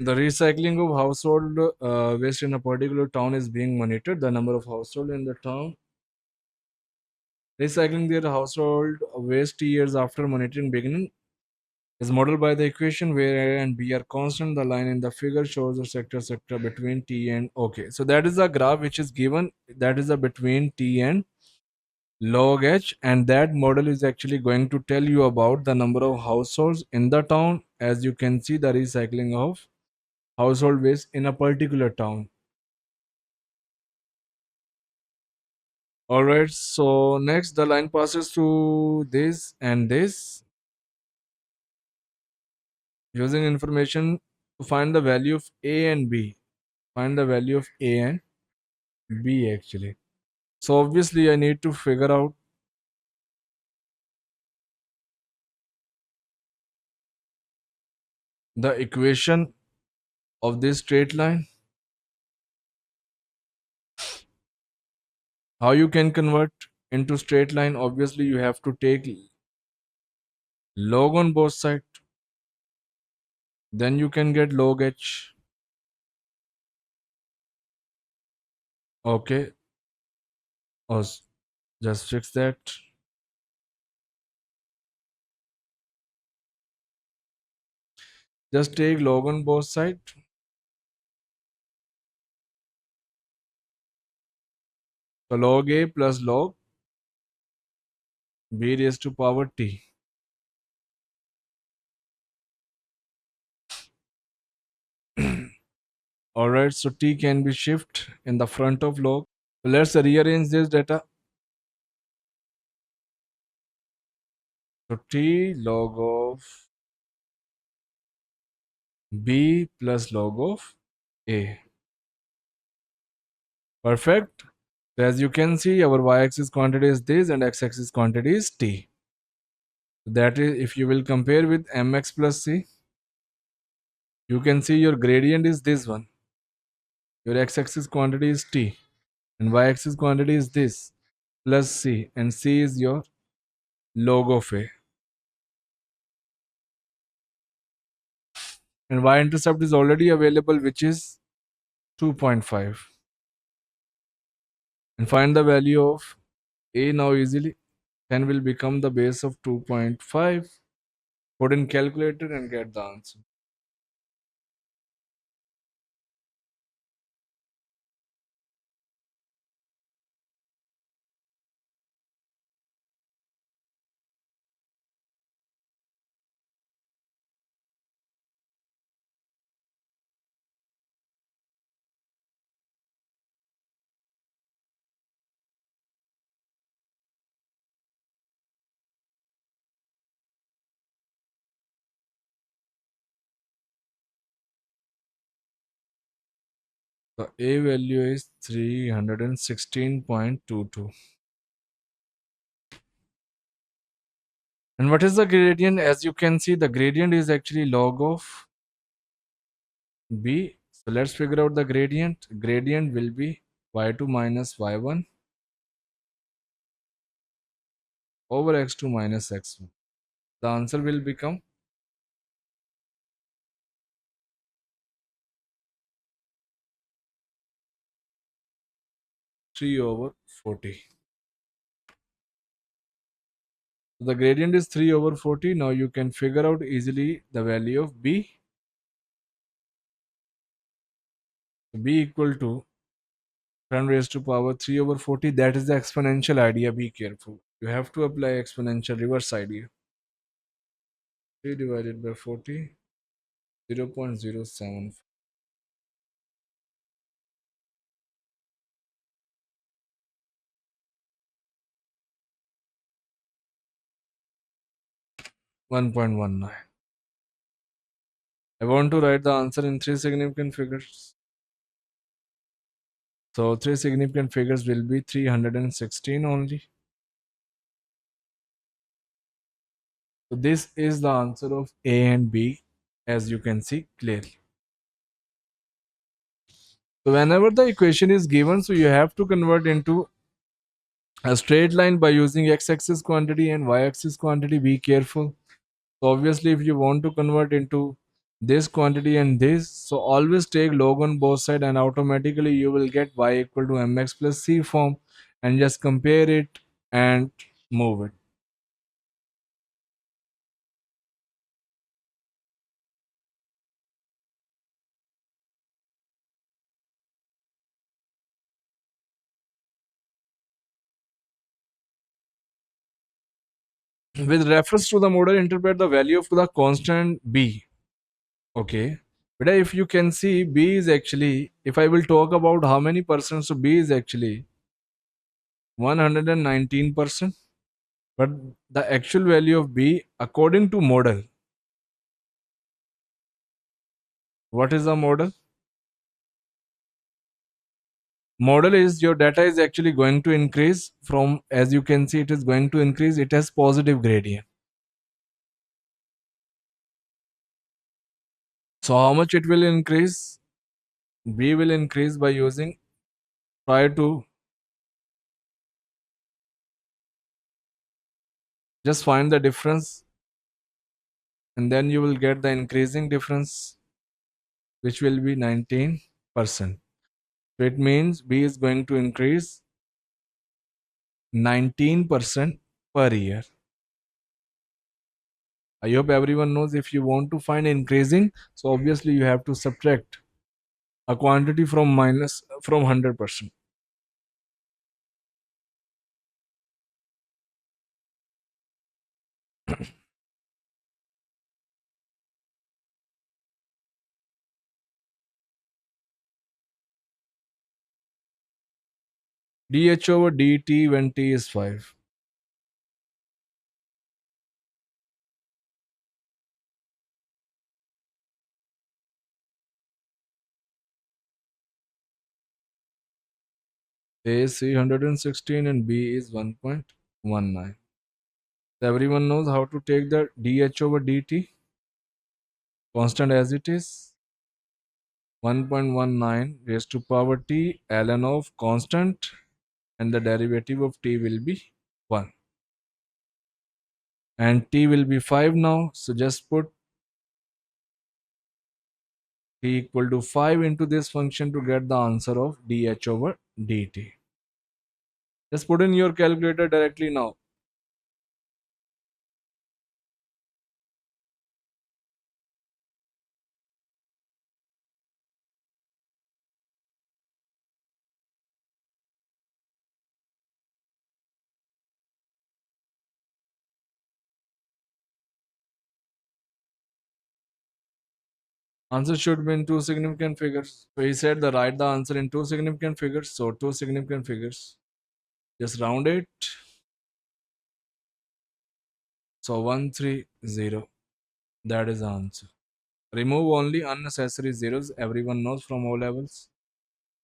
The recycling of household waste in a particular town is being monitored. The number of household in the town recycling their household waste years after monitoring beginning is modeled by the equation where A and B are constant. The line in the figure shows the sector between T and okay. So that is a graph which is given. That is a between T and log H, and that model is actually going to tell you about the number of households in the town. As you can see, the recycling of household waste in a particular town. All right. So next, the line passes through this and this using information to find the value of A and B. Find the value of A and B actually. So obviously I need to figure out the equation of this straight line. How you can convert into straight line? Obviously you have to take log on both sides. Then you can get log H. Okay. Or just fix that. Just take log on both sides. So log A plus log B raised to power T. Alright, so T can be shift in the front of log. So let's rearrange this data. So T log of B plus log of A. Perfect. So as you can see, our y-axis quantity is this and x-axis quantity is T. So that is, if you will compare with mx plus C, you can see your gradient is this one. Your x-axis quantity is T and y-axis quantity is this plus C, and C is your log of A. And y-intercept is already available, which is 2.5. And find the value of A now easily. 10 will become the base of 2.5. Put in calculator and get the answer. The A value is 316.22. And what is the gradient? As you can see, the gradient is actually log of B. So let's figure out the gradient. Gradient will be y2 minus y1 over x2 minus x1. The answer will become 3 over 40. So the gradient is 3 over 40. Now you can figure out easily the value of B. B equal to 10 raised to power 3 over 40. That is the exponential idea. Be careful. You have to apply exponential reverse idea. 3 divided by 40, 0.07. 1.19. I want to write the answer in 3 significant figures. So 3 significant figures will be 316 only. So this is the answer of A and B, as you can see clearly. So whenever the equation is given, so you have to convert into a straight line by using x-axis quantity and y-axis quantity. Be careful. So obviously if you want to convert into this quantity and this. So always take log on both sides and automatically you will get y equal to mx plus c form, and just compare it and move it. With reference to the model, interpret the value of the constant b. Okay. But if you can see, b is actually, if I will talk about how many percent, so b is actually 119%. But the actual value of b according to model, what is the model? Model is your data is actually going to increase from, as you can see, it is going to increase, it has positive gradient. So how much it will increase? B will increase by using, try to just find the difference, and then you will get the increasing difference, which will be 19%. So it means B is going to increase 19% per year. I hope everyone knows, if you want to find increasing, so obviously you have to subtract a quantity from 100%. dH over dt when t is 5. A is 316 and B is 1.19. So everyone knows how to take the dH over dt, constant as it is, 1.19 raised to power t ln of constant, and the derivative of t will be 1. And t will be 5 now, so just put t equal to 5 into this function to get the answer of dH over dt. Just put in your calculator directly now. Answer should be in two significant figures. So he said the write the answer in two significant figures. So two significant figures. Just round it. So 130. That is the answer. Remove only unnecessary zeros. Everyone knows from O levels.